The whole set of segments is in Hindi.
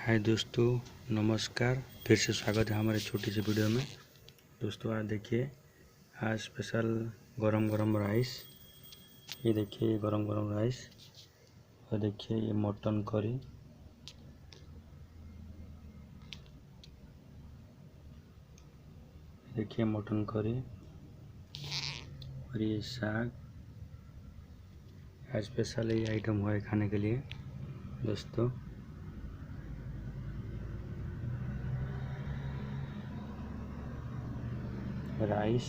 हाय दोस्तों, नमस्कार। फिर से स्वागत है हमारे छोटी सी वीडियो में। दोस्तों आज देखिए, आज स्पेशल गरम गरम राइस। ये देखिए, ये गरम गरम राइस। और देखिए ये मटन करी। देखिए मटन करी और ये साग। आज स्पेशल ये आइटम हुआ है खाने के लिए दोस्तों। राइस,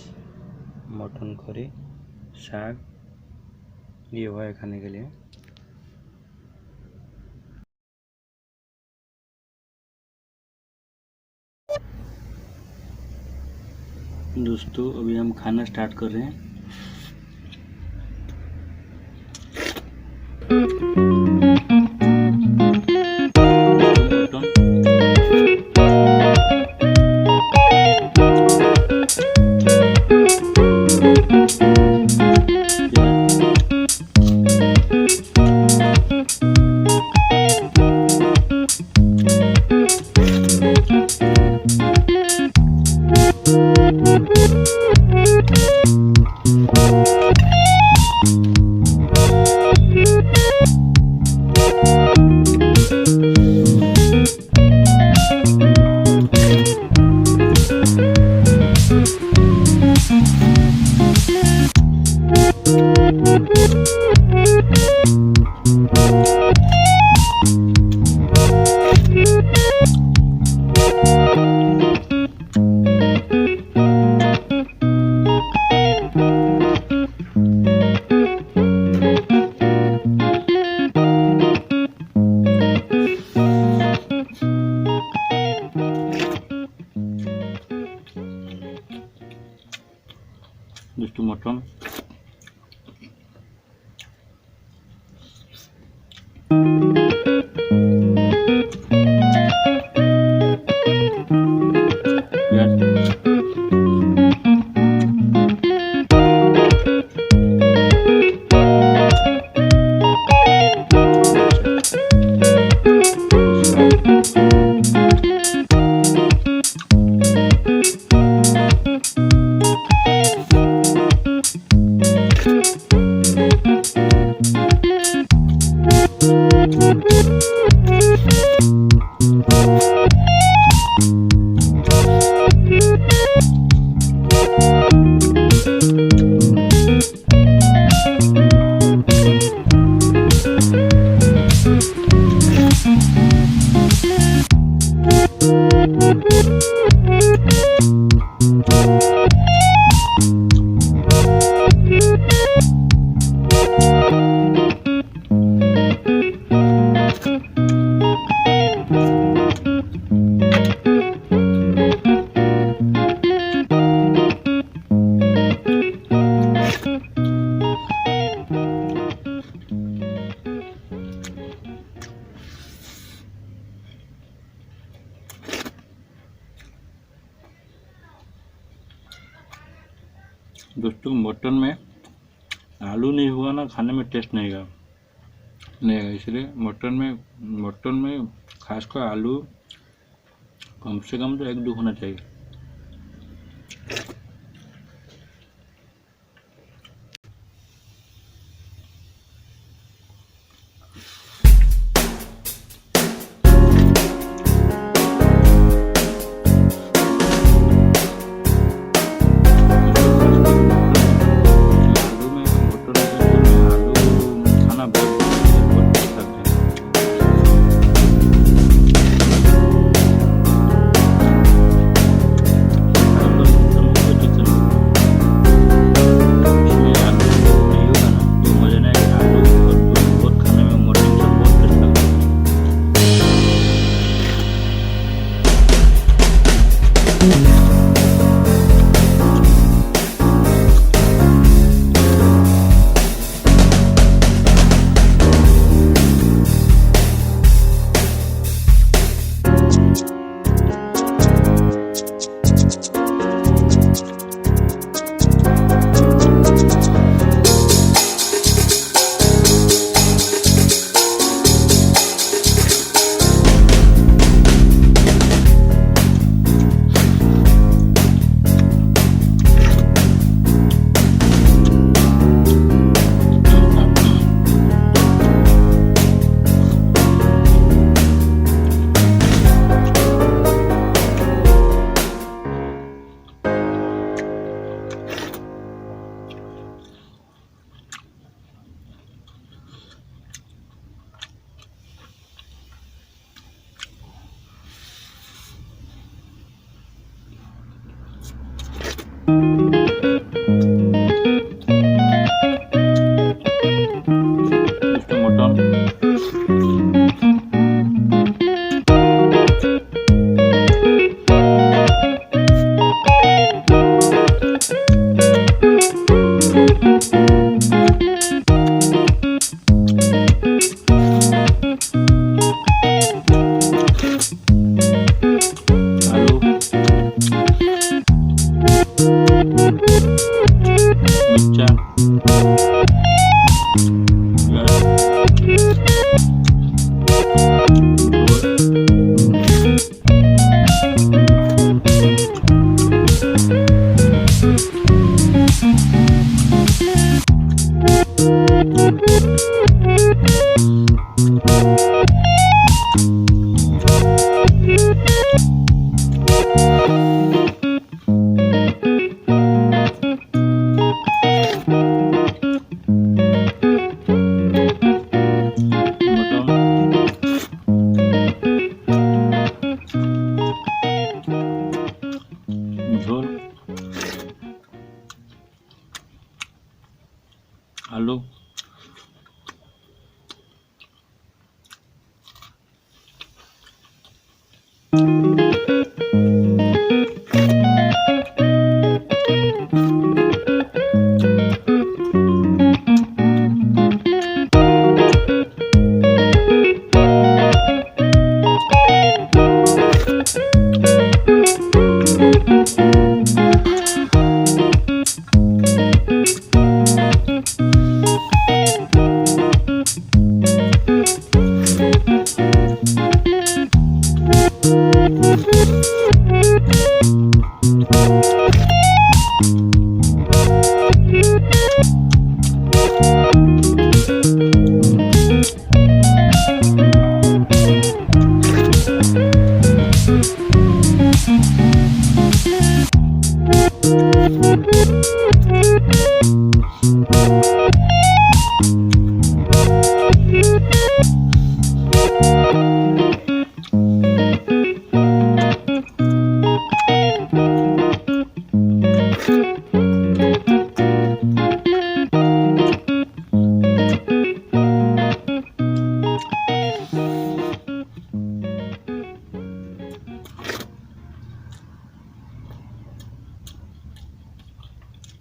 मटन करी, साग, ये हुआ है खाने के लिए। दोस्तों अभी हम खाना स्टार्ट कर रहे हैं। दोस्तों मटन दोस्तों मटन में आलू नहीं हुआ ना, खाने में टेस्ट नहीं आएगा। इसलिए मटन में खासकर आलू कम से कम तो 1-2 होना चाहिए।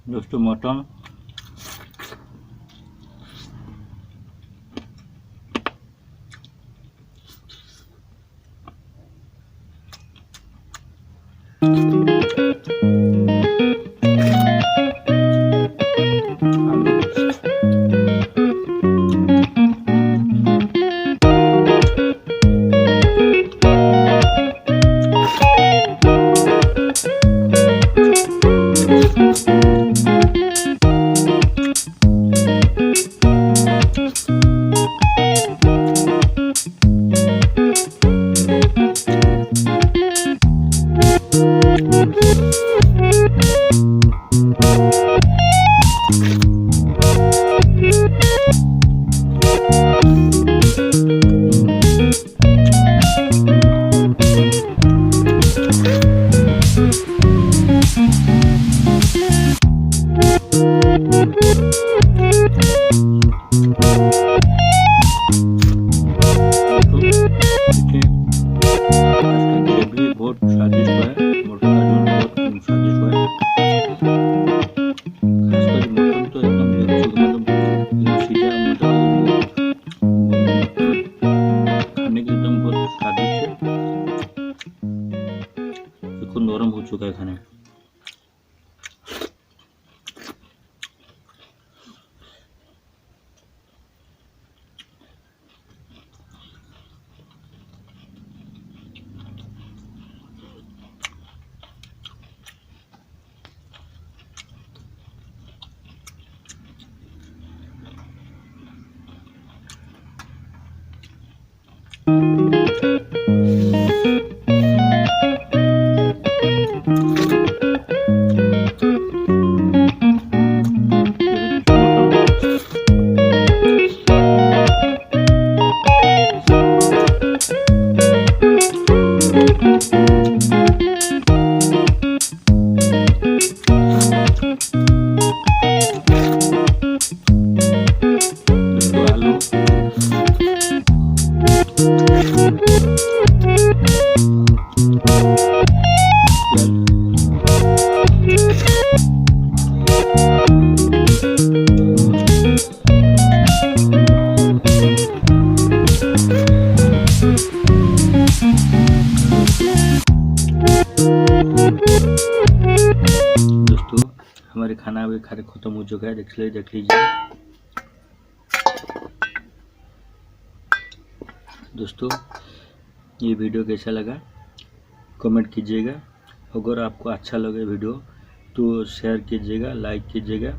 दोस्तों मटन बहुत स्वादिष्ट है। मटन का झोल बहुत स्वादिष्ट है। खासकर मटन तो एकदम मतलब सीधा मटन खाने के एकदम बहुत स्वादिष्ट है। बिल्कुल नरम हो चुका है खाने। दोस्तों हमारे खाना अभी खाने खत्म हो चुका है। देख लीजिए दोस्तों, ये वीडियो कैसा लगा कमेंट कीजिएगा। अगर आपको अच्छा लगे वीडियो तो शेयर कीजिएगा, लाइक कीजिएगा।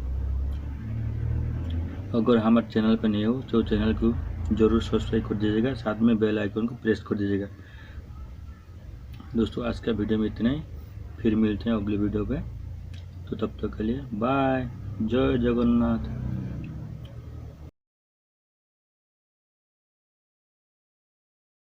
अगर हमारे चैनल पर नए हो तो चैनल को जरूर सब्सक्राइब कर दीजिएगा, साथ में बेल आइकन को प्रेस कर दीजिएगा। दोस्तों आज का वीडियो में इतना ही, फिर मिलते हैं अगले वीडियो पे। तो तब तक के लिए बाय, जय जगन्नाथ।